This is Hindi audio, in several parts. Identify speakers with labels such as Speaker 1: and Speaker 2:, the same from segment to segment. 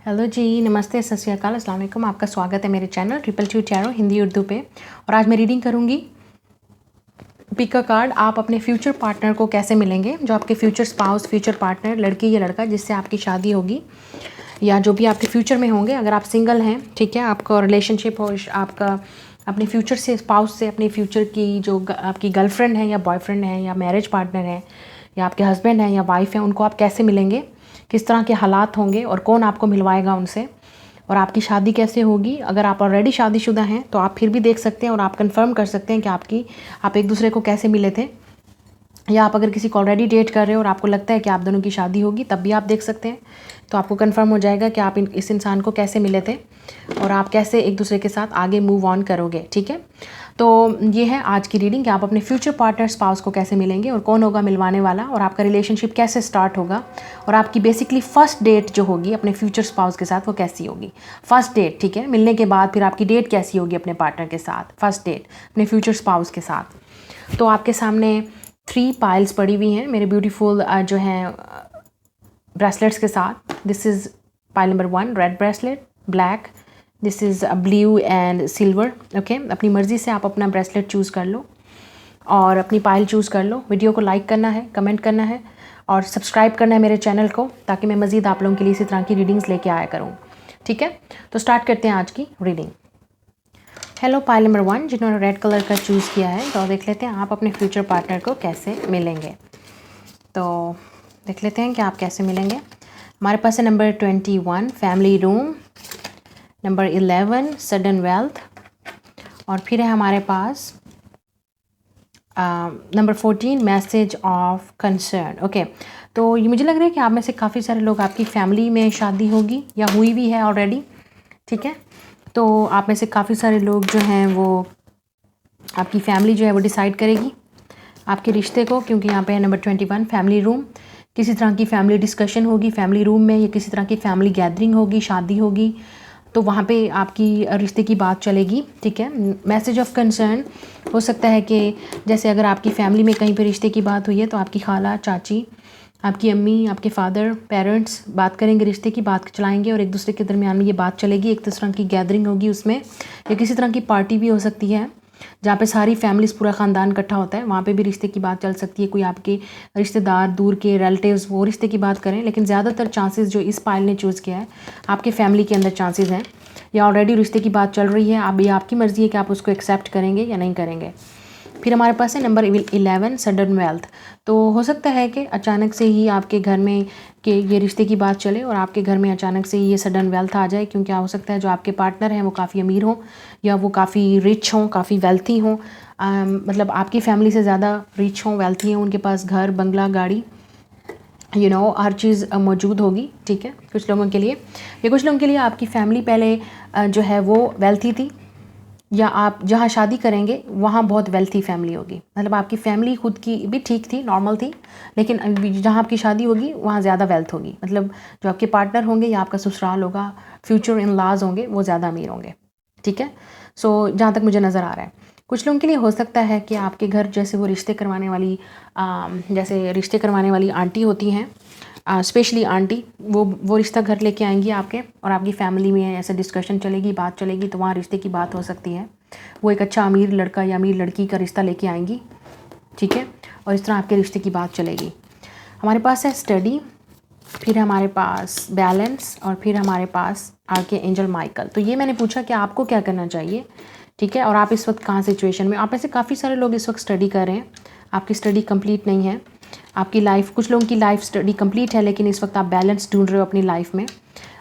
Speaker 1: हेलो जी, नमस्ते, सत श्री अकाल, अस्सलाम वालेकुम। आपका स्वागत है मेरे channel Untitled Chapter Hindi Urdu पे। और आज मैं रीडिंग करूँगी पिक अ कार्ड। आप अपने फ्यूचर पार्टनर को कैसे मिलेंगे, जो आपके फ्यूचर स्पाउस, फ्यूचर पार्टनर, लड़की या लड़का जिससे आपकी शादी होगी या जो भी आपके फ्यूचर में होंगे। अगर आप सिंगल हैं, ठीक है, आपका रिलेशनशिप हो आपका अपने फ्यूचर से, स्पाउस से, अपने फ्यूचर की जो आपकी गर्लफ्रेंड है या बॉयफ्रेंड है या मैरिज पार्टनर है या आपके हस्बैंड हैं या वाइफ हैं, उनको आप कैसे मिलेंगे, किस तरह के हालात होंगे और कौन आपको मिलवाएगा उनसे, और आपकी शादी कैसे होगी। अगर आप ऑलरेडी शादीशुदा हैं तो आप फिर भी देख सकते हैं और आप कंफर्म कर सकते हैं कि आप एक दूसरे को कैसे मिले थे, या आप अगर किसी को ऑलरेडी डेट कर रहे हो और आपको लगता है कि आप दोनों की शादी होगी, तब भी आप देख सकते हैं। तो आपको कंफर्म हो जाएगा कि आप इस इंसान को कैसे मिले थे और आप कैसे एक दूसरे के साथ आगे मूव ऑन करोगे, ठीक है। तो ये है आज की रीडिंग कि आप अपने फ्यूचर पार्टनर स्पाउस को कैसे मिलेंगे और कौन होगा मिलवाने वाला, और आपका रिलेशनशिप कैसे स्टार्ट होगा, और आपकी बेसिकली फ़र्स्ट डेट जो होगी अपने फ्यूचर स्पाउस के साथ वो कैसी होगी। फर्स्ट डेट, ठीक है, मिलने के बाद फिर आपकी डेट कैसी होगी अपने पार्टनर के साथ, फर्स्ट डेट अपने फ्यूचर स्पाउस के साथ। तो आपके सामने 3 पाइल्स पड़ी हुई हैं मेरे ब्यूटीफुल जो हैं ब्रेसलेट्स के साथ। This is pile number 1, red bracelet, black, this is blue and silver. Okay, अपनी मर्ज़ी से आप अपना ब्रेसलेट चूज़ कर लो और अपनी पाइल चूज़ कर लो। वीडियो को लाइक करना है, कमेंट करना है और सब्सक्राइब करना है मेरे चैनल को, ताकि मैं मज़ीद आप लोगों के लिए इसी तरह की रीडिंग्स लेके आया करूँ, ठीक है। तो स्टार्ट करते हैं आज की रीडिंग। हेलो पाइल नंबर 1, जिन्होंने रेड कलर का चूज़ किया है, तो देख लेते हैं आप अपने फ्यूचर पार्टनर को कैसे मिलेंगे। तो देख लेते हैं कि आप कैसे मिलेंगे। हमारे पास है number 21, family room, number 11, sudden wealth, और फिर है हमारे पास number 14, message of concern. Okay, तो ये मुझे लग रहा है कि आप में से काफ़ी सारे लोग, आपकी फैमिली में शादी होगी या हुई भी है ऑलरेडी, ठीक है। तो आप में से काफ़ी सारे लोग जो हैं वो, आपकी फैमिली जो है वो डिसाइड करेगी आपके रिश्ते को, क्योंकि यहाँ पे है नंबर 21, फैमिली रूम। किसी तरह की फैमिली डिस्कशन होगी फैमिली रूम में, या किसी तरह की फैमिली गैदरिंग होगी, शादी होगी, तो वहाँ पे आपकी रिश्ते की बात चलेगी, ठीक है। मैसेज ऑफ कंसर्न हो सकता है कि जैसे अगर आपकी फैमिली में कहीं पे रिश्ते की बात हुई है तो आपकी खाला, चाची, आपकी अम्मी, आपके फादर, पेरेंट्स बात करेंगे, रिश्ते की बात चलाएंगे और एक दूसरे के दरमियान में ये बात चलेगी। एक तरह की गैदरिंग होगी उसमें, या किसी तरह की पार्टी भी हो सकती है जहाँ पे सारी फैमिलीज़, पूरा ख़ानदान इकट्ठा होता है, वहाँ पे भी रिश्ते की बात चल सकती है। कोई आपके रिश्तेदार, दूर के रिलेटिव्स, वो रिश्ते की बात करें, लेकिन ज़्यादातर चांसेस जो इस पाइल ने चूज़ किया है, आपके फैमिली के अंदर चांसेस हैं, या ऑलरेडी रिश्ते की बात चल रही है, अब ये आपकी मर्ज़ी है कि आप उसको एक्सेप्ट करेंगे या नहीं करेंगे। फिर हमारे पास है नंबर 11, सडन वेल्थ। तो हो सकता है कि अचानक से ही आपके घर में कि ये रिश्ते की बात चले और आपके घर में अचानक से ही ये सडन वेल्थ आ जाए, क्योंकि हो सकता है जो आपके पार्टनर हैं वो काफ़ी अमीर हों या वो काफ़ी रिच हों, काफ़ी वेल्थी हों, मतलब आपकी फैमिली से ज़्यादा रिच हों, वेल्थी हों, उनके पास घर, बंगला, गाड़ी, हर चीज़ मौजूद होगी, ठीक है। कुछ लोगों के लिए, या कुछ लोगों के लिए आपकी फैमिली पहले जो है वो वेल्थी थी, या आप जहाँ शादी करेंगे वहाँ बहुत वेल्थी फैमिली होगी। मतलब आपकी फैमिली खुद की भी ठीक थी, नॉर्मल थी, लेकिन जहाँ आपकी शादी होगी वहाँ ज़्यादा वेल्थ होगी। मतलब जो आपके पार्टनर होंगे या आपका ससुराल होगा, फ्यूचर इन लॉज होंगे, वो ज़्यादा अमीर होंगे, ठीक है। सो जहाँ तक मुझे नज़र आ रहा है, कुछ लोगों के लिए हो सकता है कि आपके घर जैसे वो रिश्ते करवाने वाली आंटी होती हैं, स्पेशली आंटी, वो रिश्ता घर लेके आएंगी आपके, और आपकी फैमिली में ऐसे डिस्कशन चलेगी, बात चलेगी, तो वहाँ रिश्ते की बात हो सकती है। वो एक अच्छा अमीर लड़का या अमीर लड़की का रिश्ता लेके आएंगी, ठीक है, और इस तरह आपके रिश्ते की बात चलेगी। हमारे पास है स्टडी, फिर हमारे पास बैलेंस, और फिर हमारे पास आर्के एंजल माइकल। तो ये मैंने पूछा कि आपको क्या करना चाहिए, ठीक है, और आप इस वक्त कहाँ सिचुएशन में। आप ऐसे काफ़ी सारे लोग इस वक्त स्टडी कर रहे हैं, आपकी स्टडी कंप्लीट नहीं है, आपकी लाइफ, कुछ लोगों की लाइफ स्टडी कंप्लीट है, लेकिन इस वक्त आप बैलेंस ढूंढ रहे हो अपनी लाइफ में,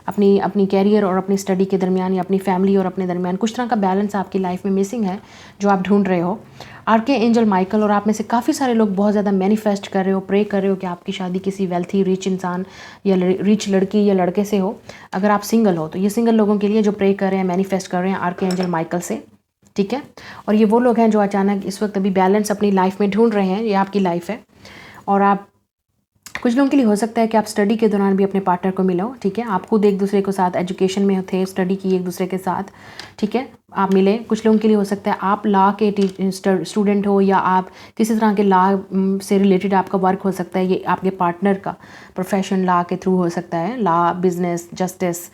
Speaker 1: अपनी कैरियर और अपनी स्टडी के दरमियान, या अपनी फैमिली और अपने दरमियान कुछ तरह का बैलेंस आपकी लाइफ में मिसिंग है जो आप ढूंढ रहे हो। आर्के एंजल माइकल, और आप में से काफ़ी सारे लोग बहुत ज़्यादा मैनिफेस्ट कर रहे हो, प्रे कर रहे हो कि आपकी शादी किसी वेल्थी, रिच इंसान या रिच लड़की या लड़के से हो। अगर आप सिंगल हो तो ये सिंगल लोगों के लिए जो प्रे कर रहे हैं, मैनिफेस्ट कर रहे हैं आर्के एंजल माइकल से, ठीक है। और ये वो लोग हैं जो अचानक इस वक्त अभी बैलेंस अपनी लाइफ में ढूंढ रहे हैं, ये आपकी लाइफ है, और आप कुछ लोगों के लिए हो सकता है कि आप स्टडी के दौरान भी अपने पार्टनर को मिलो, ठीक है। आप खुद एक दूसरे के साथ एजुकेशन में थे, स्टडी की एक दूसरे के साथ, ठीक है, आप मिले। कुछ लोगों के लिए हो सकता है आप लॉ के स्टूडेंट हो या आप किसी तरह के लॉ से रिलेटेड आपका वर्क हो सकता है, ये आपके पार्टनर का प्रोफेशन लॉ के थ्रू हो सकता है, लॉ, बिजनेस, जस्टिस,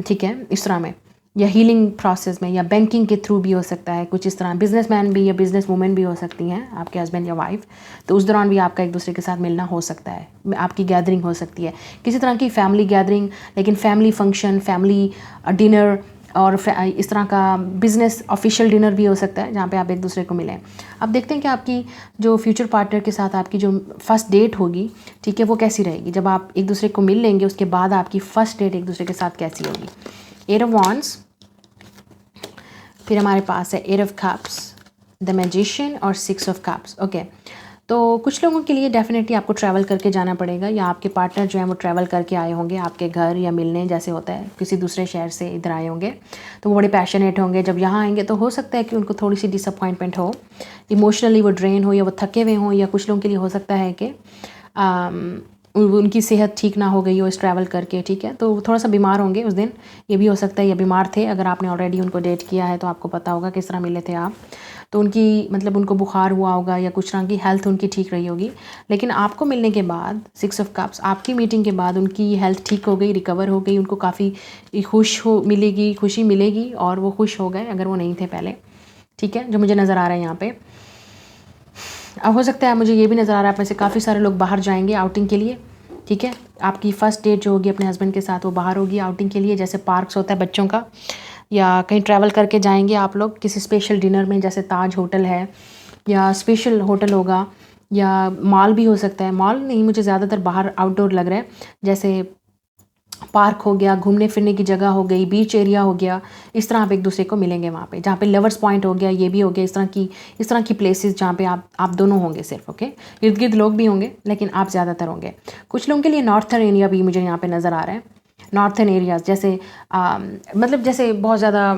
Speaker 1: ठीक है, इस तरह में, या हीलिंग प्रोसेस में, या बैंकिंग के थ्रू भी हो सकता है कुछ इस तरह। बिजनेसमैन भी या बिजनेस वुमेन भी हो सकती हैं आपके हस्बैंड या वाइफ, तो उस दौरान भी आपका एक दूसरे के साथ मिलना हो सकता है, आपकी गैदरिंग हो सकती है, किसी तरह की फैमिली गैदरिंग, लेकिन फैमिली फंक्शन, फैमिली डिनर और इस तरह का बिज़नेस ऑफिशियल डिनर भी हो सकता है जहाँ पे आप एक दूसरे को मिलें। अब देखते हैं कि आपकी जो फ्यूचर पार्टनर के साथ आपकी जो फर्स्ट डेट होगी, ठीक है, वो कैसी रहेगी। जब आप एक दूसरे को मिल लेंगे उसके बाद आपकी फ़र्स्ट डेट एक दूसरे के साथ कैसी होगी। 8 ऑफ वॉन्ड्स, फिर हमारे पास है 8 ऑफ कप्स, द मैजिशियन और 6 ऑफ कप्स। ओके, तो कुछ लोगों के लिए डेफिनेटली आपको ट्रैवल करके जाना पड़ेगा, या आपके पार्टनर जो है वो ट्रैवल करके आए होंगे आपके घर, या मिलने जैसे होता है किसी दूसरे शहर से इधर आए होंगे, तो वो बड़े पैशनेट होंगे। जब यहाँ आएंगे तो हो सकता है कि उनको थोड़ी सी डिसअपॉइंटमेंट हो, इमोशनली वो ड्रेन हो, या वो थके हुए हों, या कुछ लोगों के लिए हो सकता है कि उनकी सेहत ठीक ना हो गई हो इस ट्रैवल करके, ठीक है, तो थोड़ा सा बीमार होंगे उस दिन, ये भी हो सकता है, या बीमार थे। अगर आपने ऑलरेडी उनको डेट किया है तो आपको पता होगा किस तरह मिले थे आप, तो उनकी मतलब उनको बुखार हुआ होगा या कुछ तरह की हेल्थ उनकी ठीक रही होगी। लेकिन आपको मिलने के बाद 6 ऑफ कप्स, आपकी मीटिंग के बाद उनकी हेल्थ ठीक हो गई, रिकवर हो गई, उनको काफ़ी खुशी मिलेगी और वो खुश हो गए अगर वो नहीं थे पहले, ठीक है, जो मुझे नज़र आ रहा है यहाँ पे। अब हो सकता है मुझे ये भी नज़र आ रहा है आप में से काफ़ी सारे लोग बाहर जाएंगे आउटिंग के लिए, ठीक है। आपकी फ़र्स्ट डेट जो होगी अपने हस्बैंड के साथ वो बाहर होगी आउटिंग के लिए, जैसे पार्क्स होता है बच्चों का, या कहीं ट्रैवल करके जाएंगे आप लोग किसी स्पेशल डिनर में, जैसे ताज होटल है या स्पेशल होटल होगा, या मॉल भी हो सकता है। मॉल नहीं, मुझे ज़्यादातर बाहर आउटडोर लग रहा है, जैसे पार्क हो गया, घूमने फिरने की जगह हो गई, बीच एरिया हो गया, इस तरह आप एक दूसरे को मिलेंगे वहाँ पे। जहाँ पे लवर्स पॉइंट हो गया, ये भी हो गया, इस तरह की प्लेसेस जहाँ पे आप दोनों होंगे सिर्फ, ओके। इर्द गिर्द लोग भी होंगे लेकिन आप ज़्यादातर होंगे। कुछ लोगों के लिए नॉर्थर्न एरिया भी मुझे यहाँ पे नज़र आ रहा है, नॉर्थर्न एरियाज़, जैसे मतलब जैसे बहुत ज़्यादा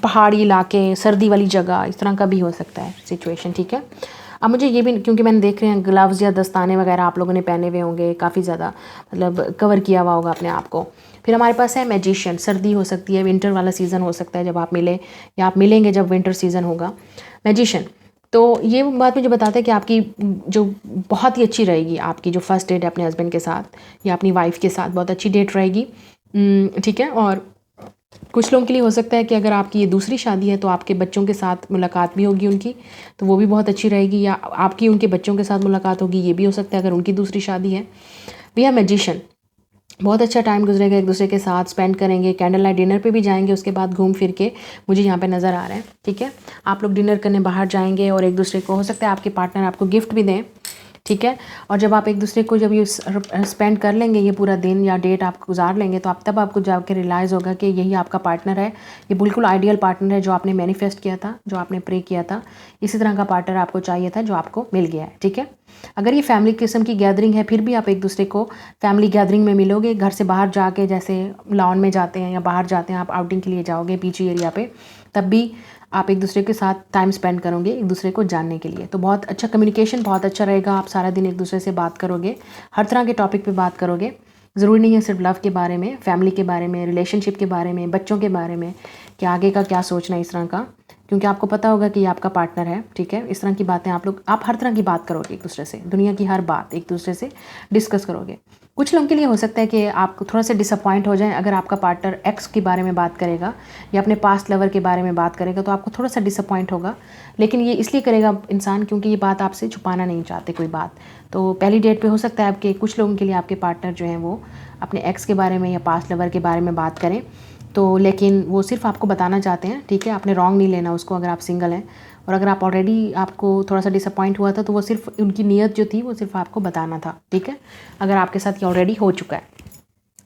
Speaker 1: पहाड़ी इलाके, सर्दी वाली जगह, इस तरह का भी हो सकता है सिचुएशन, ठीक है। अब मुझे ये भी, क्योंकि मैंने देख रहे हैं ग्लव्स या दस्ताने वगैरह आप लोगों ने पहने हुए होंगे, काफ़ी ज़्यादा मतलब कवर किया हुआ होगा अपने आप को। फिर हमारे पास है मैजिशियन, सर्दी हो सकती है, विंटर वाला सीज़न हो सकता है जब आप मिले, या आप मिलेंगे जब विंटर सीज़न होगा। मैजिशियन, तो ये बात मुझे बताता है कि आपकी जो बहुत ही अच्छी रहेगी, आपकी जो फर्स्ट डेट है अपने हस्बैंड के साथ या अपनी वाइफ के साथ, बहुत अच्छी डेट रहेगी, ठीक है। और कुछ लोगों के लिए हो सकता है कि अगर आपकी ये दूसरी शादी है तो आपके बच्चों के साथ मुलाकात भी होगी उनकी, तो वो भी बहुत अच्छी रहेगी, या आपकी उनके बच्चों के साथ मुलाकात होगी, ये भी हो सकता है अगर उनकी दूसरी शादी है। वी आर मैजिशियन, बहुत अच्छा टाइम गुजरेगा, एक दूसरे के साथ स्पेंड करेंगे, कैंडल लाइट डिनर पे भी जाएंगे, उसके बाद घूम फिर के मुझे यहाँ पे नज़र आ रहा है, ठीक है। आप लोग डिनर करने बाहर जाएंगे और एक दूसरे को, हो सकता है आपके पार्टनर आपको गिफ्ट भी दें, ठीक है। और जब आप एक दूसरे को जब ये स्पेंड कर लेंगे, ये पूरा दिन या डेट आप गुजार लेंगे, तो तब आपको जाकर रियलाइज़ होगा कि यही आपका पार्टनर है, ये बिल्कुल आइडियल पार्टनर है जो आपने मैनिफेस्ट किया था, जो आपने प्रे किया था, इसी तरह का पार्टनर आपको चाहिए था जो आपको मिल गया है, ठीक है। अगर ये फैमिली किस्म की गैदरिंग है, फिर भी आप एक दूसरे को फैमिली गैदरिंग में मिलोगे, घर से बाहर जाके, जैसे लॉन में जाते हैं या बाहर जाते हैं आप आउटिंग के लिए जाओगे बीची एरिया पे, तब भी आप एक दूसरे के साथ टाइम स्पेंड करोगे एक दूसरे को जानने के लिए। तो बहुत अच्छा कम्युनिकेशन बहुत अच्छा रहेगा, आप सारा दिन एक दूसरे से बात करोगे, हर तरह के टॉपिक पे बात करोगे, ज़रूरी नहीं है सिर्फ लव के बारे में, फैमिली के बारे में, रिलेशनशिप के बारे में, बच्चों के बारे में, कि आगे का क्या सोचना है इस तरह का, क्योंकि आपको पता होगा कि ये आपका पार्टनर है, ठीक है। इस तरह की बातें आप हर तरह की बात करोगे एक दूसरे से, दुनिया की हर बात एक दूसरे से डिस्कस करोगे। कुछ लोगों के लिए हो सकता है कि आप थोड़ा सा डिसअपॉइंट हो जाएं अगर आपका पार्टनर एक्स के बारे में बात करेगा या अपने पास्ट लवर के बारे में बात करेगा, तो आपको थोड़ा सा डिसअपॉइंट होगा, लेकिन ये इसलिए करेगा इंसान क्योंकि ये बात आपसे छुपाना नहीं चाहते कोई बात। तो पहली डेट पे हो सकता है आपके कुछ लोगों के लिए आपके पार्टनर जो हैं वो अपने एक्स के बारे में या पास्ट लवर के बारे में बात करें, तो लेकिन वो सिर्फ आपको बताना चाहते हैं, ठीक है। आपने रॉन्ग नहीं लेना उसको अगर आप सिंगल हैं, और अगर आप ऑलरेडी आपको थोड़ा सा डिसअपॉइंट हुआ था तो वो सिर्फ उनकी नीयत जो थी वो सिर्फ आपको बताना था, ठीक है, अगर आपके साथ ये ऑलरेडी हो चुका है।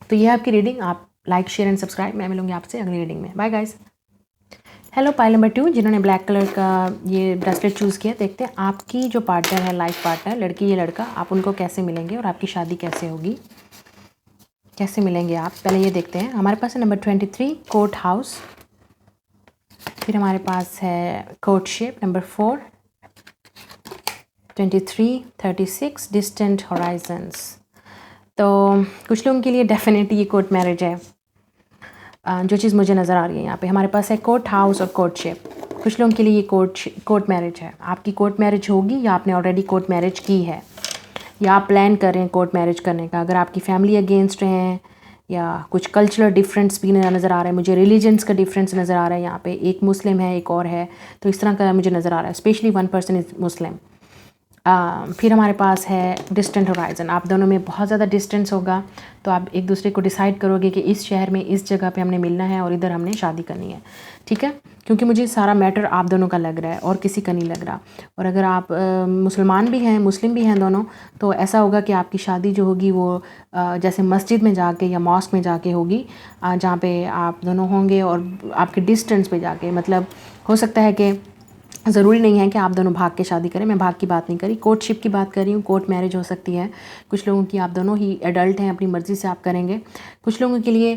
Speaker 1: तो ये है आपकी रीडिंग, आप लाइक शेयर एंड सब्सक्राइब। मैं मिलूंगी आपसे अगली रीडिंग में। Bye guys. Hello pile number 2 जिन्होंने ब्लैक कलर का ये ब्रेसलेट चूज़ किया, देखते हैं आपकी जो पार्टनर है, लाइफ पार्टनर, लड़की या लड़का, आप उनको कैसे मिलेंगे और आपकी शादी कैसे होगी, कैसे मिलेंगे आप, पहले ये देखते हैं। हमारे पास है नंबर 23 कोर्ट हाउस, फिर हमारे पास है कोर्टशिप नंबर 4, 23, 36 डिस्टेंट हॉराइजन्स। तो कुछ लोगों के लिए डेफिनेटली ये कोर्ट मैरिज है। जो चीज़ मुझे नज़र आ रही है यहाँ पे हमारे पास है कोर्ट हाउस और कोर्टशिप। कुछ लोगों के लिए ये कोर्ट मैरिज है। आपकी कोर्ट मैरिज होगी या आपने ऑलरेडी कोर्ट मैरिज की है या आप प्लान कर रहे हैं कोर्ट मैरिज करने का। अगर आपकी फैमिली अगेंस्ट हैं या कुछ कल्चरल डिफरेंस भी नज़र आ रहा है, मुझे रिलीजन्स का डिफरेंस नज़र आ रहा है यहाँ पे, एक मुस्लिम है एक और है, तो इस तरह का मुझे नज़र आ रहा है, स्पेशली 1 पर्सन इज़ मुस्लिम। फिर हमारे पास है डिस्टेंट होराइज़न। आप दोनों में बहुत ज़्यादा डिस्टेंस होगा, तो आप एक दूसरे को डिसाइड करोगे कि इस शहर में इस जगह पे हमने मिलना है और इधर हमने शादी करनी है, ठीक है। क्योंकि मुझे सारा मैटर आप दोनों का लग रहा है और किसी का नहीं लग रहा। और अगर आप मुसलमान भी हैं मुस्लिम भी हैं दोनों, तो ऐसा होगा कि आपकी शादी जो होगी वो जैसे मस्जिद में जाके या मॉस्क में जाके होगी, जहाँ पे आप दोनों होंगे और आपके डिस्टेंस पे जाके, मतलब हो सकता है कि ज़रूरी नहीं है कि आप दोनों भाग के शादी करें। मैं भाग की बात नहीं करी, कोर्टशिप की बात कर रही हूँ। कोर्ट मैरिज हो सकती है कुछ लोगों की, आप दोनों ही एडल्ट हैं, अपनी मर्ज़ी से आप करेंगे। कुछ लोगों के लिए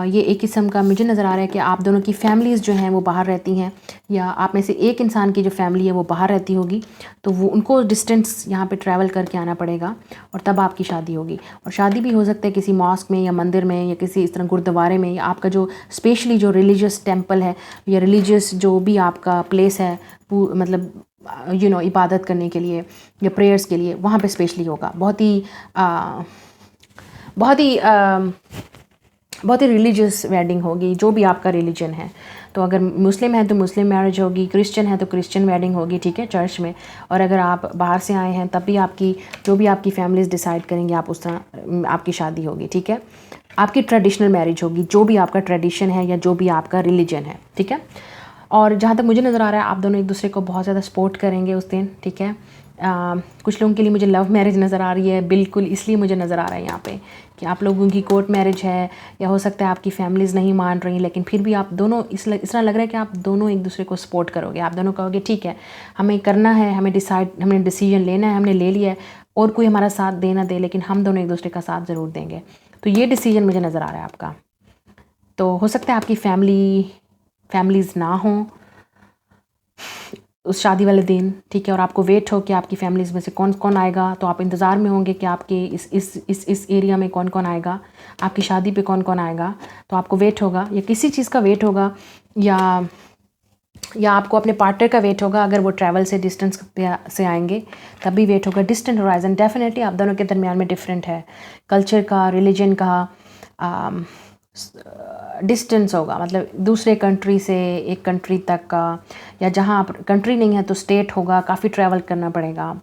Speaker 1: ये एक किस्म का मुझे नज़र आ रहा है कि आप दोनों की फैमिलीज़ जो हैं वो बाहर रहती हैं, या आप में से एक इंसान की जो फैमिली है वो बाहर रहती होगी, तो वो उनको डिस्टेंस यहाँ पे ट्रैवल करके आना पड़ेगा और तब आपकी शादी होगी। और शादी भी हो सकता है किसी मॉस्क में या मंदिर में या किसी इस तरह गुरुद्वारे में, या आपका जो स्पेशली जो रिलीजियस टेंपल है या रिलीजियस जो भी आपका प्लेस है, मतलब इबादत करने के लिए या प्रेयर्स के लिए, वहाँ पे स्पेशली होगा। बहुत ही रिलीजियस वेडिंग होगी, जो भी आपका रिलीजन है। तो अगर मुस्लिम है तो मुस्लिम मैरिज होगी, क्रिश्चियन है तो क्रिश्चियन वेडिंग होगी, ठीक है, चर्च में। और अगर आप बाहर से आए हैं तब भी जो भी आपकी फैमिलीज डिसाइड करेंगे आप उस तरह आपकी शादी होगी, ठीक है। आपकी ट्रेडिशनल मैरिज होगी, जो भी आपका ट्रेडिशन है या जो भी आपका रिलीजन है, ठीक है। और जहाँ तक मुझे नज़र आ रहा है आप दोनों एक दूसरे को बहुत ज़्यादा सपोर्ट करेंगे उस दिन, ठीक है। कुछ लोगों के लिए मुझे लव मैरिज नज़र आ रही है, बिल्कुल इसलिए मुझे नज़र आ रहा है यहाँ पे कि आप लोगों की कोर्ट मैरिज है, या हो सकता है आपकी फैमिलीज़ नहीं मान रही, लेकिन फिर भी आप दोनों इस तरह लग रहा है कि आप दोनों एक दूसरे को सपोर्ट करोगे। आप दोनों कहोगे ठीक है, हमें करना है, हमने डिसीजन लेना है, हमने ले लिया है, और कोई हमारा साथ दे ना दे, लेकिन हम दोनों एक दूसरे का साथ ज़रूर देंगे। तो ये डिसीजन मुझे नज़र आ रहा है आपका। तो हो सकता है आपकी फैमिलीज़ ना हों उस शादी वाले दिन, ठीक है, और आपको वेट हो कि आपकी फैमिलीज़ में से कौन कौन आएगा। तो आप इंतज़ार में होंगे कि आपके इस एरिया में कौन कौन आएगा, आपकी शादी पे कौन कौन आएगा। तो आपको वेट होगा, या किसी चीज़ का वेट होगा, या आपको अपने पार्टनर का वेट होगा। अगर वो ट्रैवल से डिस्टेंस से आएंगे तब भी वेट होगा। डिस्टेंट होराइज़न डेफिनेटली आप दोनों के दरमियान में डिफरेंट है, कल्चर का, रिलीजन का डिस्टेंस होगा, मतलब दूसरे कंट्री से एक कंट्री तक का, या जहाँ आप कंट्री नहीं है तो स्टेट होगा, काफ़ी ट्रैवल करना पड़ेगा।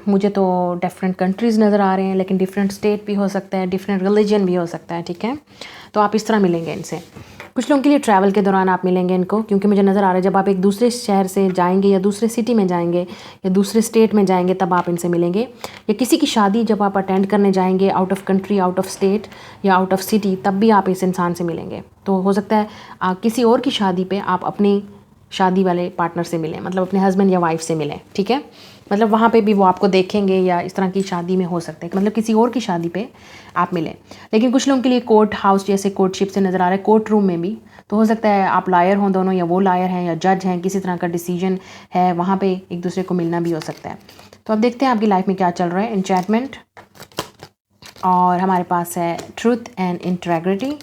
Speaker 1: मुझे तो डिफरेंट कंट्रीज़ नज़र आ रहे हैं, लेकिन डिफरेंट स्टेट भी हो सकता है, डिफरेंट रिलीजन भी हो सकता है, ठीक है। तो आप इस तरह मिलेंगे इनसे। कुछ लोगों के लिए ट्रैवल के दौरान आप मिलेंगे इनको, क्योंकि मुझे नज़र आ रहा है जब आप एक दूसरे शहर से जाएंगे या दूसरे सिटी में जाएंगे या दूसरे स्टेट में जाएंगे तब आप इनसे मिलेंगे, या किसी की शादी जब आप अटेंड करने जाएंगे out of country, out of state या आउट ऑफ सिटी, तब भी आप इस इंसान से मिलेंगे। तो हो सकता है किसी और की शादी पे आप अपनी शादी वाले पार्टनर से मिलें, मतलब अपने हस्बैंड या वाइफ से मिलें, ठीक है। मतलब वहाँ पे भी वो आपको देखेंगे, या इस तरह की शादी में हो सकते हैं, मतलब किसी और की शादी पे आप मिलें। लेकिन कुछ लोगों के लिए कोर्ट हाउस जैसे कोर्टशिप से नज़र आ रहा है, कोर्ट रूम में भी। तो हो सकता है आप लायर हों दोनों, या वो लायर हैं या जज हैं, किसी तरह का डिसीजन है, वहाँ पे एक दूसरे को मिलना भी हो सकता है। तो अब देखते हैं आपकी लाइफ में क्या चल रहा है। एन्चैंटमेंट, और हमारे पास है ट्रूथ एंड इंटेग्रिटी,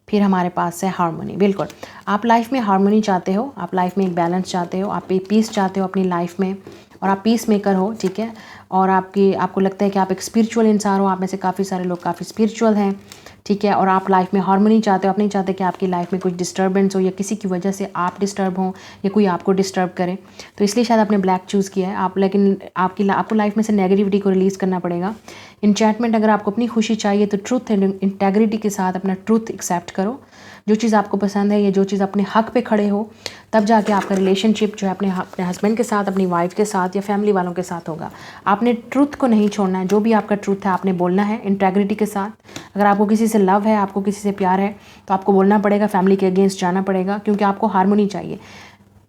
Speaker 1: फिर हमारे पास है हार्मनी। बिल्कुल आप लाइफ में हार्मनी चाहते हो, आप लाइफ में एक बैलेंस चाहते हो, आप पीस चाहते हो अपनी लाइफ में, और आप पीस मेकर हो, ठीक है। और आपको लगता है कि आप एक स्पिरिचुअल इंसान हो, आप में से काफ़ी सारे लोग काफ़ी स्पिरिचुअल हैं, ठीक है। और आप लाइफ में हार्मनी चाहते हो, आप नहीं चाहते कि आपकी लाइफ में कुछ डिस्टर्बेंस हो, या किसी की वजह से आप डिस्टर्ब हों या कोई आपको डिस्टर्ब करे। तो इसलिए शायद आपने ब्लैक चूज़ किया है आप, लेकिन आपको लाइफ में से नेगेटिविटी को रिलीज़ करना पड़ेगा। एन्चैंटमेंट, अगर आपको अपनी खुशी चाहिए तो ट्रूथ एंड इंटेग्रिटी के साथ अपना ट्रूथ एक्सेप्ट करो। जो चीज़ आपको पसंद है या जो चीज़ अपने हक पे खड़े हो, तब जाके आपका रिलेशनशिप जो है अपने हस्बैंड के साथ, अपनी वाइफ के साथ या फैमिली वालों के साथ होगा। आपने ट्रूथ को नहीं छोड़ना है, जो भी आपका ट्रूथ है आपने बोलना है इंटेग्रिटी के साथ। अगर आपको किसी से लव है, आपको किसी से प्यार है, तो आपको बोलना पड़ेगा, फैमिली के अगेंस्ट जाना पड़ेगा, क्योंकि आपको हार्मनी चाहिए।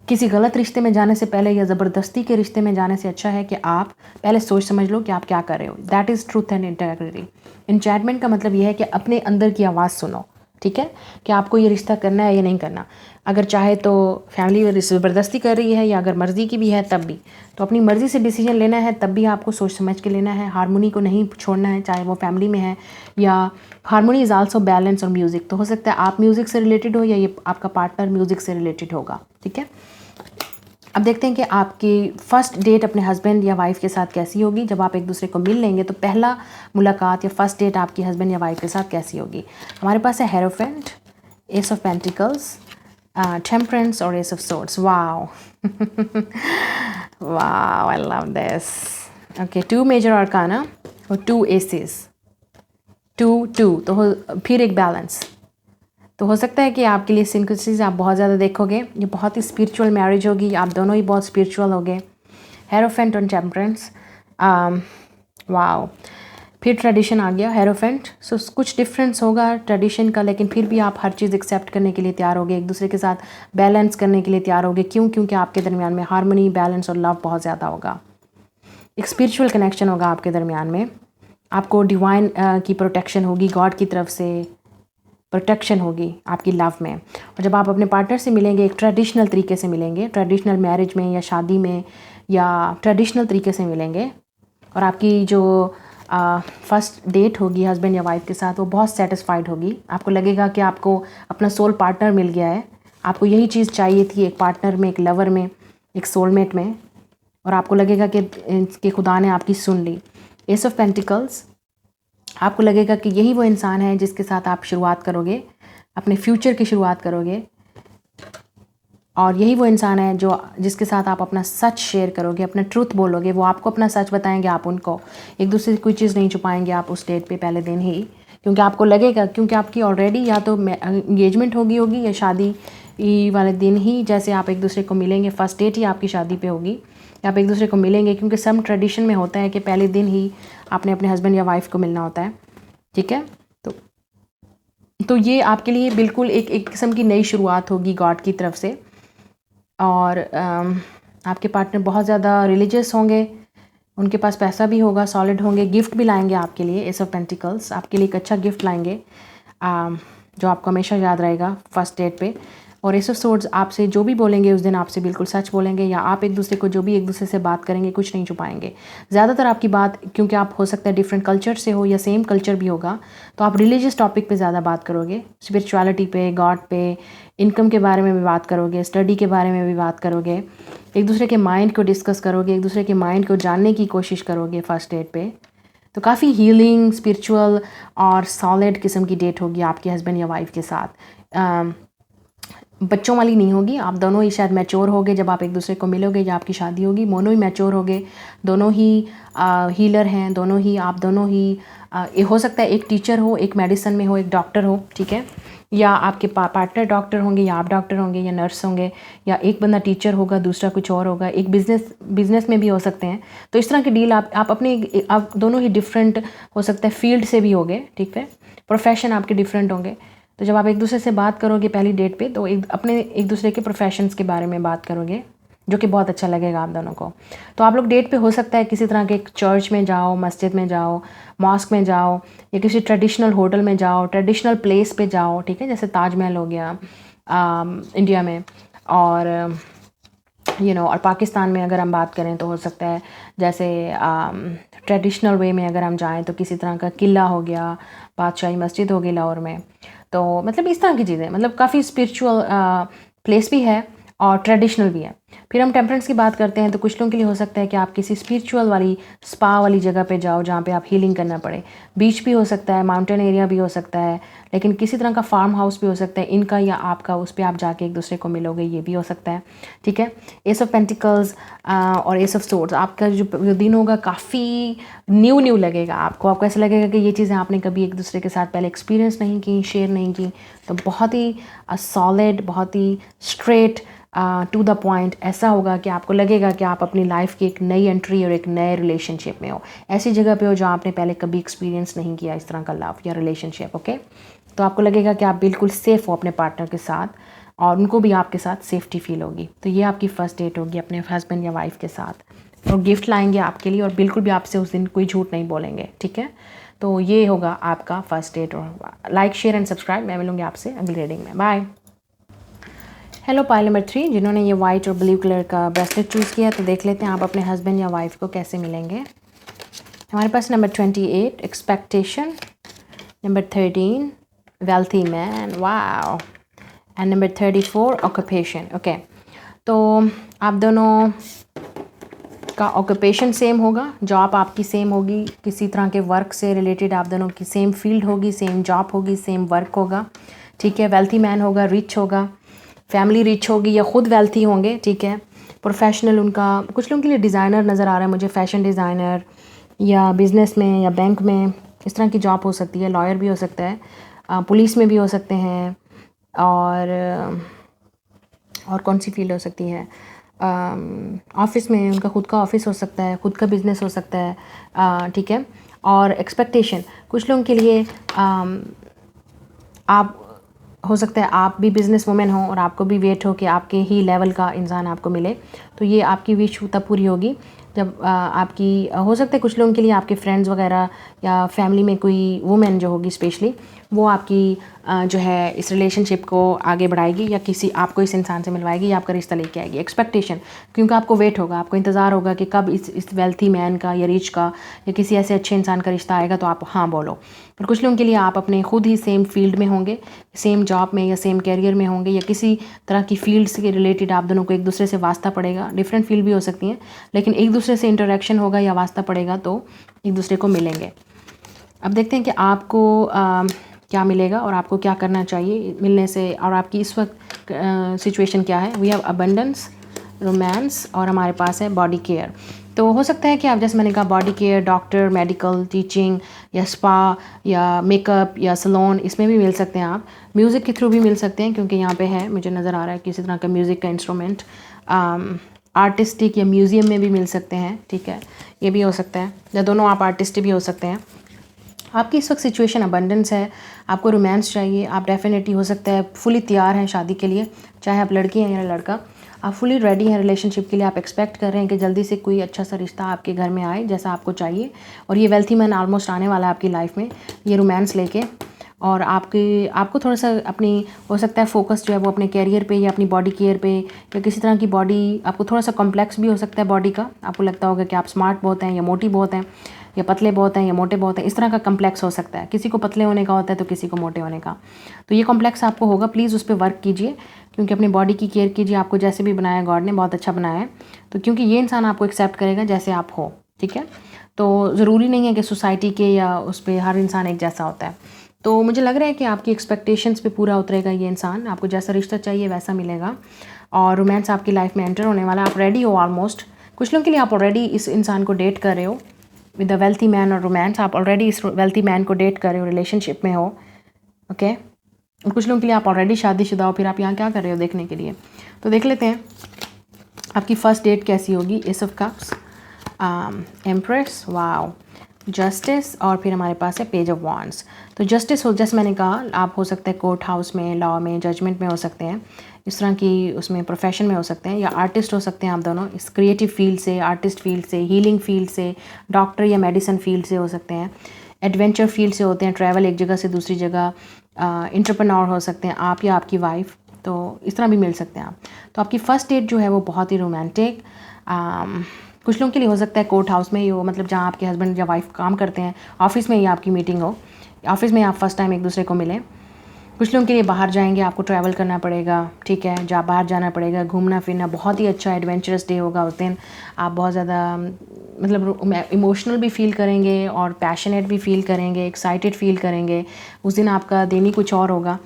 Speaker 1: किसी गलत रिश्ते में जाने से पहले या ज़बरदस्ती के रिश्ते में जाने से अच्छा है कि आप पहले सोच समझ लो कि आप क्या कर रहे हो। That is truth and integrity. Enchantment का मतलब यह है कि अपने अंदर की आवाज़ सुनो, ठीक है, कि आपको ये रिश्ता करना है या नहीं करना। अगर चाहे तो फैमिली ज़बरदस्ती कर रही है या अगर मर्ज़ी की भी है तब भी, तो अपनी मर्ज़ी से डिसीजन लेना है तब भी आपको सोच समझ के लेना है। हारमोनी को नहीं छोड़ना है, चाहे वो फैमिली में है या हारमोनी इज़ आल्सो बैलेंस और म्यूज़िक। तो हो सकता है आप म्यूज़िक से रिलेटेड हो या ये आपका पार्टनर म्यूज़िक से रिलेटेड होगा, ठीक है। अब देखते हैं कि आपकी फ़र्स्ट डेट अपने हस्बैंड या वाइफ़ के साथ कैसी होगी। जब आप एक दूसरे को मिल लेंगे तो पहला मुलाकात या फ़र्स्ट डेट आपकी हस्बैंड या वाइफ़ के साथ कैसी होगी। हमारे पास है hierophant, ace of pentacles, temperance और ace of swords. Wow wow, I love this. Okay, 2 major arcana और 2 एसेस, 2 तो फिर एक बैलेंस। तो हो सकता है कि आपके लिए सिंक्रेसीज आप बहुत ज़्यादा देखोगे। ये बहुत ही स्पिरिचुअल मैरिज होगी, आप दोनों ही बहुत स्पिरिचुअल होगे। हेरोफेंट और टेम्परेंस, वाओ। फिर ट्रेडिशन आ गया, हेरोफेंट। सो कुछ डिफरेंस होगा ट्रेडिशन का, लेकिन फिर भी आप हर चीज़ एक्सेप्ट करने के लिए तैयार होगे, एक दूसरे के साथ बैलेंस करने के लिए तैयार होगे। क्यों? क्योंकि आपके दरमियान में हारमोनी, बैलेंस और लव बहुत ज़्यादा होगा। एक स्पिरिचुअल कनेक्शन होगा आपके दरमियान में। आपको डिवाइन की प्रोटेक्शन होगी, गॉड की तरफ से प्रोटेक्शन होगी आपकी लव में। और जब आप अपने पार्टनर से मिलेंगे एक ट्रेडिशनल तरीके से मिलेंगे, ट्रेडिशनल मैरिज में या शादी में या ट्रेडिशनल तरीके से मिलेंगे, और आपकी जो फर्स्ट डेट होगी हस्बैंड या वाइफ के साथ वो बहुत सेटिस्फाइड होगी। आपको लगेगा कि आपको अपना सोल पार्टनर मिल गया है। आपको यही चीज़ चाहिए थी एक पार्टनर में, एक लवर में, एक सोलमेट में, और आपको लगेगा कि खुदा ने आपकी सुन ली। एस ऑफ पेंटिकल्स, आपको लगेगा कि यही वो इंसान है जिसके साथ आप शुरुआत करोगे, अपने फ्यूचर की शुरुआत करोगे, और यही वो इंसान है जिसके साथ आप अपना सच शेयर करोगे, अपना ट्रूथ बोलोगे। वो आपको अपना सच बताएंगे, आप उनको। एक दूसरे से कोई चीज़ नहीं छुपाएंगे आप उस डेट पे पहले दिन ही, क्योंकि आपको लगेगा, क्योंकि आपकी ऑलरेडी या तो एंगेजमेंट होगी या शादी वाले दिन ही, जैसे आप एक दूसरे को मिलेंगे, फर्स्ट डेट ही आपकी शादी पे होगी, आप एक दूसरे को मिलेंगे। क्योंकि सम ट्रेडिशन में होता है कि पहले दिन ही आपने अपने हस्बैंड या वाइफ को मिलना होता है, ठीक है। तो ये आपके लिए बिल्कुल एक किस्म की नई शुरुआत होगी गॉड की तरफ से। और आपके पार्टनर बहुत ज़्यादा रिलीजियस होंगे, उनके पास पैसा भी होगा, सॉलिड होंगे, गिफ्ट भी लाएंगे आपके लिए। एस ऑफ पेंटिकल्स आपके लिए एक अच्छा गिफ्ट लाएंगे जो आपको हमेशा याद रहेगा फर्स्ट डेट पे। और एस ऑफ सोर्ड्स आपसे जो भी बोलेंगे उस दिन आपसे बिल्कुल सच बोलेंगे, या आप एक दूसरे को जो भी एक दूसरे से बात करेंगे कुछ नहीं छुपाएंगे। ज़्यादातर आपकी बात, क्योंकि आप हो सकता है डिफरेंट कल्चर से हो या सेम कल्चर भी होगा, तो आप रिलीजियस टॉपिक पे ज़्यादा बात करोगे, स्पिरिचुअलिटी पे, गॉड पे, इनकम के बारे में भी बात करोगे, स्टडी के बारे में भी बात करोगे, एक दूसरे के माइंड को डिस्कस करोगे, एक दूसरे के माइंड को जानने की कोशिश करोगे फर्स्ट डेट पे। तो काफ़ी हीलिंग, स्पिरिचुअल और सॉलिड किस्म की डेट होगी आपके हस्बैंड या वाइफ के साथ। बच्चों वाली नहीं होगी, आप दोनों ही शायद मैच्योर होगे जब आप एक दूसरे को मिलोगे या आपकी शादी होगी, दोनों ही मैच्योर होगे, दोनों ही हीलर हैं, दोनों ही आप दोनों ही हो सकता है एक टीचर हो, एक मेडिसिन में हो, एक डॉक्टर हो, ठीक है, या आपके पार्टनर डॉक्टर होंगे या आप डॉक्टर होंगे या नर्स होंगे, या एक बंदा टीचर होगा दूसरा कुछ और होगा, एक बिजनेस में भी हो सकते हैं। तो इस तरह की डील आप दोनों ही डिफरेंट हो सकता है फील्ड से भी होंगे, ठीक है, प्रोफेशन आपके डिफरेंट होंगे। तो जब आप एक दूसरे से बात करोगे पहली डेट पे, तो अपने एक दूसरे के प्रोफेशंस के बारे में बात करोगे, जो कि बहुत अच्छा लगेगा आप दोनों को। तो आप लोग डेट पे हो सकता है किसी तरह के चर्च में जाओ, मस्जिद में जाओ, मॉस्क में जाओ, या किसी ट्रेडिशनल होटल में जाओ, ट्रेडिशनल प्लेस पे जाओ, ठीक है, जैसे ताजमहल हो गया इंडिया में, और और पाकिस्तान में अगर हम बात करें तो हो सकता है जैसे ट्रेडिशनल वे में अगर हम जाएँ तो किसी तरह का किला हो गया, बादशाही मस्जिद हो गई लाहौर में। तो मतलब इस तरह की चीज़ें, मतलब काफ़ी स्पिरिचुअल प्लेस भी है और ट्रेडिशनल भी है। फिर हम टेम्परेंस की बात करते हैं तो कुछ लोगों के लिए हो सकता है कि आप किसी स्पिरिचुअल वाली स्पा वाली जगह पे जाओ जहाँ पे आप हीलिंग करना पड़े। बीच भी हो सकता है, माउंटेन एरिया भी हो सकता है, लेकिन किसी तरह का फार्म हाउस भी हो सकता है, इनका या आपका, उस पर आप जाके एक दूसरे को मिलोगे, ये भी हो सकता है, ठीक है। एस ऑफ पेंटिकल्स और एस ऑफ सोर्ड्स, आपका जो दिन होगा काफ़ी न्यू लगेगा आपको ऐसा लगेगा कि ये चीज़ें आपने कभी एक दूसरे के साथ पहले एक्सपीरियंस नहीं की, शेयर नहीं की। तो बहुत ही सॉलिड, बहुत ही स्ट्रेट, टू द पॉइंट ऐसा होगा कि आपको लगेगा कि आप अपनी लाइफ की एक नई एंट्री और एक नए रिलेशनशिप में हो, ऐसी जगह पे हो जहाँ आपने पहले कभी एक्सपीरियंस नहीं किया इस तरह का लव या रिलेशनशिप, ओके। तो आपको लगेगा कि आप बिल्कुल सेफ़ हो अपने पार्टनर के साथ, और उनको भी आपके साथ सेफ्टी फील होगी। तो ये आपकी फ़र्स्ट डेट होगी अपने हस्बैंड या वाइफ के साथ, और गिफ्ट लाएंगे आपके लिए, और बिल्कुल भी आपसे उस दिन कोई झूठ नहीं बोलेंगे, ठीक है। तो ये होगा आपका फर्स्ट डेट। और लाइक, शेयर एंड सब्सक्राइब। मैं मिलूँगी आपसे अगली रीडिंग में। बाय। हेलो पाइल नंबर 3, जिन्होंने ये वाइट और ब्लू कलर का ब्रेसलेट चूज़ किया, तो देख लेते हैं आप अपने हस्बैंड या वाइफ को कैसे मिलेंगे। हमारे पास number 28 expectation, number 13 wealthy man, wow, and number 34 occupation. Okay, तो आप दोनों का ऑक्यूपेशन सेम होगा, जॉब आपकी सेम होगी, किसी तरह के वर्क से रिलेटेड आप दोनों की सेम फील्ड होगी, सेम जॉब होगी, सेम वर्क होगा, ठीक है। वेल्थी मैन होगा, रिच होगा, फैमिली रिच होगी या ख़ुद वेल्थी होंगे, ठीक है। प्रोफेशनल उनका, कुछ लोगों के लिए डिज़ाइनर नज़र आ रहा है मुझे, फैशन डिज़ाइनर या बिज़नेस में या बैंक में, इस तरह की जॉब हो सकती है। लॉयर भी हो सकता है, पुलिस में भी हो सकते हैं, और कौन सी फील्ड हो सकती है, ऑफिस में उनका खुद का ऑफिस हो सकता है, खुद का बिज़नेस हो सकता है, ठीक है। और एक्सपेक्टेशन, कुछ लोगों के लिए आप हो सकता है आप भी बिज़नेस वुमेन हो और आपको भी वेट हो कि आपके ही लेवल का इंसान आपको मिले, तो ये आपकी विश तब पूरी होगी जब आपकी, हो सकता है कुछ लोगों के लिए आपके फ्रेंड्स वगैरह या फैमिली में कोई वुमेन जो होगी स्पेशली, वो आपकी जो है इस रिलेशनशिप को आगे बढ़ाएगी या किसी आपको इस इंसान से मिलवाएगी या आपका रिश्ता लेके आएगी। एक्सपेक्टेशन, क्योंकि आपको वेट होगा, आपको इंतज़ार होगा कि कब इस वेल्थी मैन का या रिच का या किसी ऐसे अच्छे इंसान का रिश्ता आएगा, तो आप हाँ बोलो। और कुछ लोगों के लिए आप अपने खुद ही सेम फील्ड में होंगे, सेम जॉब में या सेम कैरियर में होंगे, या किसी तरह की फील्ड से रिलेटेड आप दोनों को एक दूसरे से वास्ता पड़ेगा। डिफरेंट फील्ड भी हो सकती हैं, लेकिन एक दूसरे से इंटरेक्शन होगा या वास्ता पड़ेगा तो एक दूसरे को मिलेंगे। अब देखते हैं कि आपको क्या मिलेगा और आपको क्या करना चाहिए मिलने से, और आपकी इस वक्त सिचुएशन क्या है। वी हैव अबंडेंस, रोमांस, और हमारे पास है बॉडी केयर। तो हो सकता है कि आप, जैसे मैंने कहा, body care, doctor, medical, teaching या स्पा या मेकअप या सलोन, इसमें भी मिल सकते हैं आप। म्यूज़िक के थ्रू भी मिल सकते हैं, क्योंकि यहाँ पे है, मुझे नज़र आ रहा है किसी तरह का म्यूज़िक का इंस्ट्रूमेंट। आर्टिस्टिक या म्यूज़ियम में भी मिल सकते हैं, ठीक है, ये भी हो सकता है, या दोनों आप आर्टिस्ट भी हो सकते हैं। आपकी इस वक्त सिचुएशन अबंडेंस है, आपको रोमांस चाहिए, आप डेफिनेटली हो सकता है फुली तैयार हैं शादी के लिए, चाहे आप लड़की हैं या लड़का, आप फुली रेडी हैं रिलेशनशिप के लिए। आप एक्सपेक्ट कर रहे हैं कि जल्दी से कोई अच्छा सा रिश्ता आपके घर में आए जैसा आपको चाहिए, और ये वेल्थी मैन ऑलमोस्ट आने वाला है आपकी लाइफ में, ये रोमांस लेके। और आपको थोड़ा सा अपनी, हो सकता है फोकस जो है वो अपने कैरियर पे या अपनी बॉडी केयर पे, या किसी तरह की बॉडी, आपको थोड़ा सा कॉम्प्लेक्स भी हो सकता है बॉडी का, आपको लगता होगा कि आप स्मार्ट बहुत हैं या मोटी बहुत हैं या पतले बहुत हैं या मोटे बहुत हैं, इस तरह का कम्प्लेक्स हो सकता है। किसी को पतले होने का होता है तो किसी को मोटे होने का, तो ये कॉम्प्लेक्स आपको होगा। प्लीज़ उस पर वर्क कीजिए, क्योंकि अपनी बॉडी की केयर कीजिए। आपको जैसे भी बनाया गॉड ने बहुत अच्छा बनाया है, तो क्योंकि ये इंसान आपको एक्सेप्ट करेगा जैसे आप हो, ठीक है। तो ज़रूरी नहीं है कि सोसाइटी के या उस पर हर इंसान एक जैसा होता है। तो मुझे लग रहा है कि आपकी एक्सपेक्टेशंस पे पूरा उतरेगा ये इंसान, आपको जैसा रिश्ता चाहिए वैसा मिलेगा, और रोमांस आपकी लाइफ में एंटर होने वाला है। आप रेडी हो ऑलमोस्ट। कुछ लोगों के लिए आप ऑलरेडी इस इंसान को डेट कर रहे हो विद द वेल्थी मैन और रोमांस, आप ऑलरेडी इस वेल्थी मैन को डेट कर रहे हो, रिलेशनशिप में हो, ओके। और कुछ लोगों के लिए आप ऑलरेडी शादीशुदा हो, फिर आप यहाँ क्या कर रहे हो देखने के लिए। तो देख लेते हैं आपकी फ़र्स्ट डेट कैसी होगी। S of cups, empress, wow, justice, और फिर हमारे पास है पेज ऑफ वॉन्ड्स। तो जस्टिस हो, जैसे मैंने कहा, आप हो सकते हैं कोर्ट हाउस में, लॉ में, जजमेंट में हो सकते हैं, इस तरह की उसमें प्रोफेशन में हो सकते हैं, या आर्टिस्ट हो सकते हैं आप दोनों, इस क्रिएटिव फील्ड से, आर्टिस्ट फील्ड से, हीलिंग फील्ड से, डॉक्टर या मेडिसिन फील्ड से हो सकते हैं, एडवेंचर फील्ड से होते हैं, ट्रैवल एक जगह से दूसरी जगह, एंटरप्रेन्योर हो सकते हैं आप या आपकी वाइफ, तो इस तरह भी मिल सकते हैं आप। तो आपकी फ़र्स्ट डेट जो है वो बहुत ही रोमांटिक, कुछ लोगों के लिए हो सकता है कोर्ट हाउस में ही हो, मतलब जहाँ आपके हस्बैंड या वाइफ काम करते हैं, ऑफिस में ही आपकी मीटिंग हो, ऑफिस में आप फर्स्ट टाइम एक दूसरे को मिलें। कुछ लोगों के लिए बाहर जाएंगे, आपको ट्रैवल करना पड़ेगा, ठीक है, जहाँ बाहर जाना पड़ेगा, घूमना फिरना, बहुत ही अच्छा एडवेंचरस डे होगा उस दिन। आप बहुत ज़्यादा मतलब इमोशनल भी फील करेंगे और पैशनेट भी फील करेंगे, एक्साइटेड फील करेंगे। उस दिन आपका दिन ही कुछ और होगा,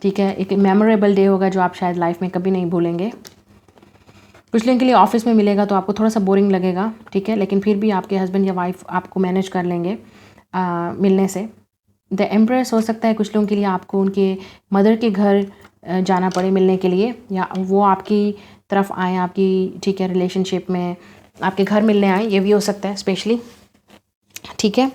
Speaker 1: ठीक है, एक मेमोरेबल डे होगा जो आप शायद लाइफ में कभी नहीं भूलेंगे। कुछ लोगों के लिए ऑफिस में मिलेगा तो आपको थोड़ा सा बोरिंग लगेगा, ठीक है, लेकिन फिर भी आपके हस्बैंड या वाइफ आपको मैनेज कर लेंगे मिलने से। द एम्प्रेस हो सकता है कुछ लोगों के लिए आपको उनके मदर के घर जाना पड़े मिलने के लिए, या वो आपकी तरफ आए आपकी, ठीक है, रिलेशनशिप में आपके घर मिलने आए, ये भी हो सकता है स्पेशली, ठीक है।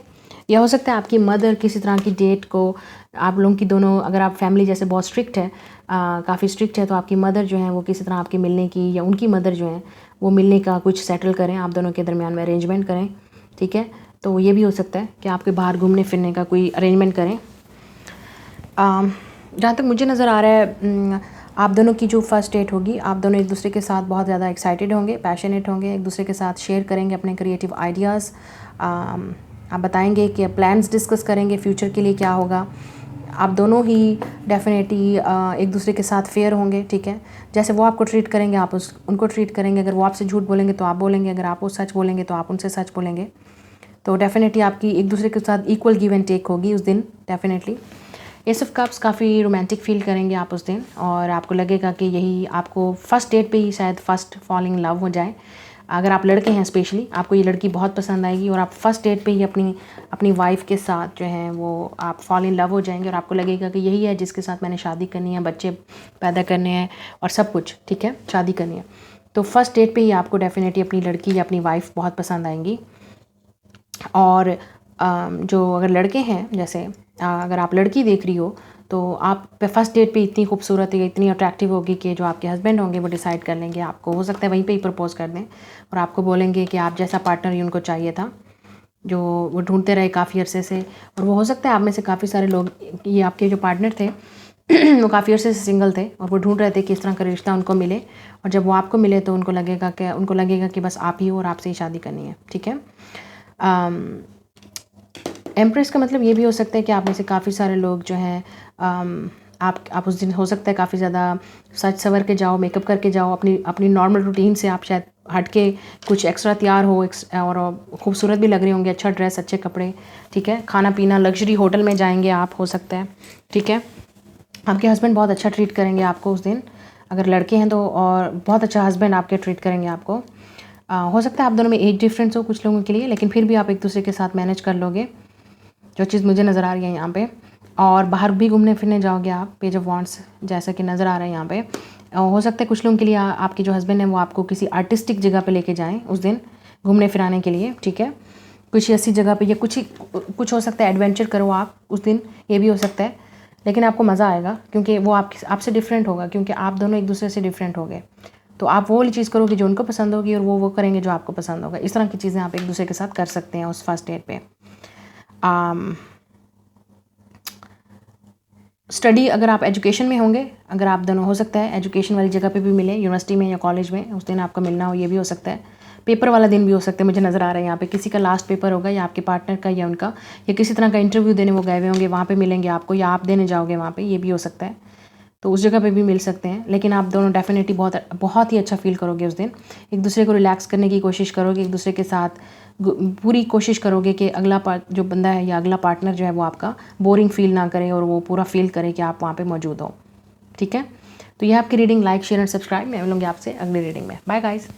Speaker 1: या हो सकता है आपकी मदर किसी तरह की डेट को, आप लोगों की दोनों, अगर आप फैमिली जैसे बहुत स्ट्रिक्ट है, काफ़ी स्ट्रिक्ट है, तो आपकी मदर जो है वो किसी तरह आपके मिलने की, या उनकी मदर जो है वो मिलने का कुछ सेटल करें, आप दोनों के दरमियान में अरेंजमेंट करें, ठीक है। तो ये भी हो सकता है कि आपके बाहर घूमने फिरने का कोई अरेंजमेंट करें। जहाँ तक मुझे नज़र आ रहा है, आप दोनों की जो फर्स्ट डेट होगी, आप दोनों एक दूसरे के साथ बहुत ज़्यादा एक्साइटेड होंगे, पैशनेट होंगे, एक दूसरे के साथ शेयर करेंगे अपने क्रिएटिव आइडियाज़। आप बताएंगे कि प्लान्स डिस्कस करेंगे फ्यूचर के लिए क्या होगा। आप दोनों ही डेफिनेटली एक दूसरे के साथ फेयर होंगे, ठीक है। जैसे वो आपको ट्रीट करेंगे आप उनको ट्रीट करेंगे। अगर वो आपसे झूठ बोलेंगे तो आप बोलेंगे, अगर आप वो सच बोलेंगे तो आप उनसे सच बोलेंगे। तो डेफिनेटली आपकी एक दूसरे के साथ इक्वल गिव एंड टेक होगी उस दिन डेफिनेटली। एस ऑफ कप्स, काफ़ी रोमांटिक फील करेंगे आप उस दिन, और आपको लगेगा कि यही आपको फर्स्ट डेट पे ही शायद फर्स्ट फॉलिंग लव हो जाए। अगर आप लड़के हैं स्पेशली, आपको ये लड़की बहुत पसंद आएगी और आप फर्स्ट डेट पे ही अपनी वाइफ के साथ जो है वो आप फॉल इन लव हो जाएंगे और आपको लगेगा कि यही है जिसके साथ मैंने शादी करनी है, बच्चे पैदा करने हैं और सब कुछ, ठीक है, शादी करनी है। तो फर्स्ट डेट पे ही आपको डेफिनेटली अपनी लड़की या अपनी वाइफ बहुत पसंद आएंगी। और जो अगर लड़के हैं, जैसे अगर आप लड़की देख रही हो तो आप फर्स्ट डेट पे इतनी खूबसूरत है, इतनी अट्रैक्टिव होगी कि जो आपके हस्बैंड होंगे वो डिसाइड कर लेंगे आपको, हो सकता है वहीं पे ही प्रपोज कर दें और आपको बोलेंगे कि आप जैसा पार्टनर ही उनको चाहिए था जो वो ढूंढते रहे काफ़ी अरसे से। और वो हो सकता है आप में से काफ़ी सारे लोग, ये आपके जो पार्टनर थे वो काफ़ी अरसे से सिंगल थे और वो ढूंढ रहे थे कि इस तरह का रिश्ता उनको मिले, और जब वो आपको मिले तो उनको लगेगा कि बस आप ही हो और आपसे ही शादी करनी है, ठीक है। एम्प्रेस का मतलब ये भी हो सकता है कि आप में से काफ़ी सारे लोग जो हैं आप उस दिन हो सकता है काफ़ी ज़्यादा सज सवर के जाओ, मेकअप करके जाओ, अपनी नॉर्मल रूटीन से आप शायद हट के कुछ एक्स्ट्रा तैयार हो और खूबसूरत भी लग रहे होंगे, अच्छा ड्रेस, अच्छे कपड़े, ठीक है। खाना पीना लग्जरी होटल में जाएंगे आप, हो सकता है, ठीक है। आपके हस्बैंड बहुत अच्छा ट्रीट करेंगे आपको उस दिन, अगर लड़के हैं तो, और बहुत अच्छा हस्बैंड आपके ट्रीट करेंगे आपको। हो सकता है आप दोनों में एज डिफरेंस हो कुछ लोगों के लिए, लेकिन फिर भी आप एक दूसरे के साथ मैनेज कर लोगे, जो चीज़ मुझे नज़र आ रही है यहाँ पे। और बाहर भी घूमने फिरने जाओगे आप, पेज ऑफ वॉन्ड्स जैसा कि नज़र आ रहा है यहाँ पे। हो सकता है कुछ लोगों के लिए आपके जो हस्बैंड हैं वो आपको किसी आर्टिस्टिक जगह पे लेके जाएं उस दिन घूमने फिराने के लिए, ठीक है, कुछ ऐसी जगह पे, या कुछ हो सकता है एडवेंचर करो आप उस दिन, ये भी हो सकता है। लेकिन आपको मज़ा आएगा क्योंकि वो आपसे डिफरेंट होगा, क्योंकि आप दोनों एक दूसरे से डिफरेंट हो गए। तो आप वो वाली चीज़ करोगे जो उनको पसंद होगी और वो करेंगे जो आपको पसंद होगा। इस तरह की चीज़ें आप एक दूसरे के साथ कर सकते हैं उस फर्स्ट डेट पे। स्टडी, अगर आप एजुकेशन में होंगे, अगर आप दोनों, हो सकता है एजुकेशन वाली जगह पे भी मिले, यूनिवर्सिटी में या कॉलेज में, उस दिन आपका मिलना हो, ये भी हो सकता है। पेपर वाला दिन भी हो सकता है, मुझे नज़र आ रहा है यहाँ पे किसी का लास्ट पेपर होगा, या आपके पार्टनर का या उनका, या किसी तरह का इंटरव्यू देने वो गए हुए होंगे, वहाँ पे मिलेंगे आपको, या आप देने जाओगे वहाँ पे, ये भी हो सकता है। तो उस जगह पे भी मिल सकते हैं। लेकिन आप दोनों डेफिनेटली बहुत ही अच्छा फील करोगे उस दिन, एक दूसरे को रिलैक्स करने की कोशिश करोगे, एक दूसरे के साथ पूरी कोशिश करोगे कि जो बंदा है या अगला पार्टनर जो है वो आपका बोरिंग फील ना करे और वो पूरा फील करे कि आप वहाँ पे मौजूद हो, ठीक है। तो यह आपकी reading, like share and subscribe. मैं मिलूंगी आपसे अगली रीडिंग में। Bye guys.